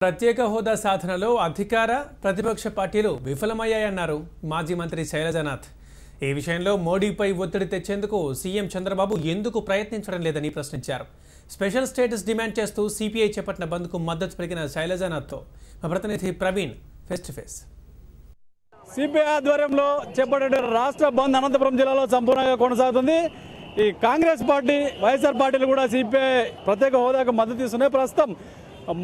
ప్రత్యేక హోదా సాధనలో అధికార ప్రతిపక్ష పార్టీలు విఫలమయ్యాయన్నారు మాజీ మంత్రి శైలజనాథ్. ఈ విషయంలో మోడీపై ఒత్తిడి తెచ్చేందుకు సీఎం చంద్రబాబు ఎందుకు ప్రయత్నించడం లేదని ప్రశ్నించారు. స్పెషల్ స్టేటస్ డిమాండ్ చేస్తూ సిపిఐ చేపట్టిన బంద్కు మద్దతు పలికిన శైలజనాథ్తో మా ప్రతినిధి Praveen face to face. CPI ఆధ్వర్యంలో చేపట్టే రాష్ట్ర బంద్ అనంతపురం జిల్లాలో సంపూర్ణంగా కొనసాగుతుంది. ఈ కాంగ్రెస్ పార్టీ, వైఎస్ఆర్ పార్టీలు కూడా సిపిఐ ప్రత్యేక హోదాకు మద్దతు ఇస్తున్నాయి. ప్రస్తుతం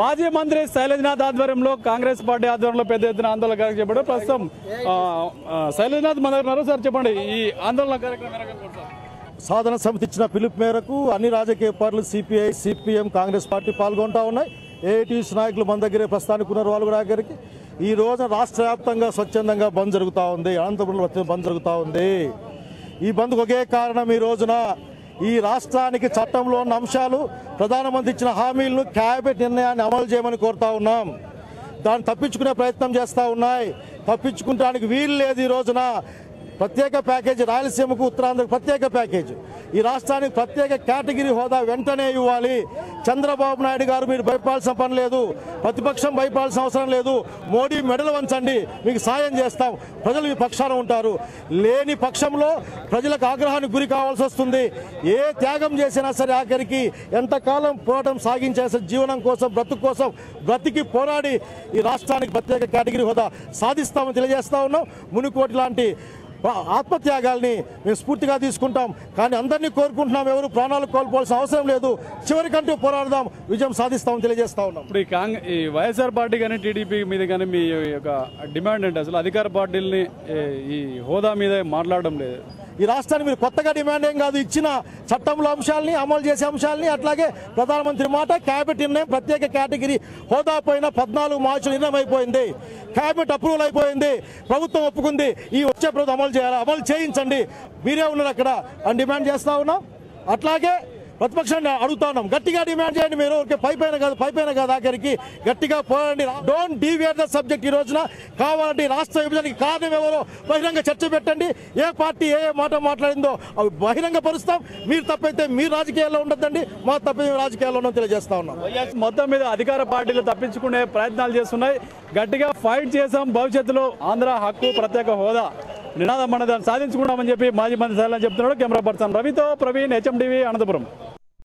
మాజీ మంత్రి శైలజనాథ్ ఆధ్వర్యంలో కాంగ్రెస్ పార్టీ ఆధ్వర్యంలో పెద్ద ఎత్తున ఆందోళన కార్యక్రమం చేపట్టారు. ప్రస్తుతం శైలజనాథ్ మన దగ్గర ఉన్నారు. సార్ చెప్పండి, ఈ ఆందోళన కార్యక్రమం సాధన సమితి ఇచ్చిన పిలుపు మేరకు అన్ని రాజకీయ పార్టీలు సిపిఐ, సిపిఎం, కాంగ్రెస్ పార్టీ పాల్గొంటా ఉన్నాయి. ఏఐటీయూసీ నాయకులు మన దగ్గరే ప్రస్థానికి ఉన్నారు. వాళ్ళు కూడా దగ్గరికి ఈ రోజున రాష్ట్ర వ్యాప్తంగా స్వచ్ఛందంగా బంద్ జరుగుతూ ఉంది. అనంతపురంలో బంద్ జరుగుతూ ఉంది. ఈ బంద్కు ఒకే కారణం, ఈ రోజున ఈ రాష్ట్రానికి చట్టంలో ఉన్న అంశాలు, ప్రధానమంత్రి ఇచ్చిన హామీలను, క్యాబినెట్ నిర్ణయాన్ని అమలు చేయమని కోరుతా ఉన్నాం. దాన్ని తప్పించుకునే ప్రయత్నం చేస్తూ ఉన్నాయి. తప్పించుకుంటానికి వీలు లేదు. ఈ రోజున ప్రత్యేక ప్యాకేజీ, రాయలసీమకు, ఉత్తరాంధ్రకు ప్రత్యేక ప్యాకేజీ, ఈ రాష్ట్రానికి ప్రత్యేక కేటగిరీ హోదా వెంటనే ఇవ్వాలి. చంద్రబాబు నాయుడు గారు మీరు భయపడాల్సిన పని లేదు, ప్రతిపక్షం భయపడాల్సిన అవసరం లేదు. మోడీ మెడలు వంచండి, మీకు సాయం చేస్తాం, ప్రజలు మీ పక్షాన ఉంటారు. లేని పక్షంలో ప్రజలకు ఆగ్రహానికి గురి కావాల్సి వస్తుంది. ఏ త్యాగం చేసినా సరే ఆఖరికి ఎంతకాలం పోరాటం సాగించేసే జీవనం కోసం, బ్రతుకు కోసం బ్రతికి పోరాడి ఈ రాష్ట్రానికి ప్రత్యేక కేటగిరీ హోదా సాధిస్తామని తెలియజేస్తా ఉన్నాం. మునుకోటి లాంటి ఆత్మత్యాగాల్ని మేము స్ఫూర్తిగా తీసుకుంటాం. కానీ అందరినీ కోరుకుంటున్నాం, ఎవరు ప్రాణాలు కోల్పోవాల్సిన అవసరం లేదు. చివరికంటూ పోరాడదాం, విజయం సాధిస్తామని తెలియజేస్తా ఉన్నాం. ఇప్పుడు ఈ వైఎస్ఆర్ పార్టీ కానీ టీడీపీ మీద కానీ మీ యొక్క డిమాండ్ ఏంటి? అసలు అధికార పార్టీలని ఈ హోదా మీద మాట్లాడడం లేదు. ఈ రాష్ట్రాన్ని మీరు కొత్తగా డిమాండ్ ఏం కాదు, ఇచ్చిన చట్టంలో అంశాలని, అమలు చేసే అంశాలని, అట్లాగే ప్రధానమంత్రి మాట, క్యాబినెట్ నిర్ణయం, ప్రత్యేక కేటగిరీ హోదా పైన 14 మార్చి నిర్ణయం అయిపోయింది. క్యాబినెట్ అప్రూవల్ అయిపోయింది, ప్రభుత్వం ఒప్పుకుంది. ఈ వచ్చే ప్రభుత్వం అమలు చేయాలి, అమలు చేయించండి, మీరే ఉన్నారు అక్కడ అని డిమాండ్ చేస్తా ఉన్నాం. అట్లాగే ప్రతిపక్షాన్ని అడుగుతా ఉన్నాం, గట్టిగా డిమాండ్ చేయండి. మీరు పైపైన కాదు ఆఖరికి గట్టిగా పోరాడండి. Don't deviate the subject. ఈ రోజున కావాలంటే రాష్ట్ర విభజనకి కారణం ఎవరో బహిరంగ చర్చ పెట్టండి. ఏ పార్టీ ఏ మాట మాట్లాడిందో అవి బహిరంగ పరుస్తాం. మీరు తప్పైతే మీరు రాజకీయాల్లో ఉండద్దండి, మా తప్పైతే రాజకీయాల్లో ఉండడం తెలియజేస్తా ఉన్నాం. మొత్తం మీద అధికార పార్టీలు తప్పించుకునే ప్రయత్నాలు చేస్తున్నాయి. గట్టిగా ఫైట్ చేసాం, భవిష్యత్తులో ఆంధ్ర హక్కు, ప్రత్యేక హోదా నినాదం మన దాన్ని సాధించుకున్నామని చెప్పి మాజీ మంత్రి శైలజనాథ్ చెప్తున్నాడు. కెమెరా పర్సన్ రవితో ప్రవీణ్, హెచ్ఎం టీవీ, అనంతపురం.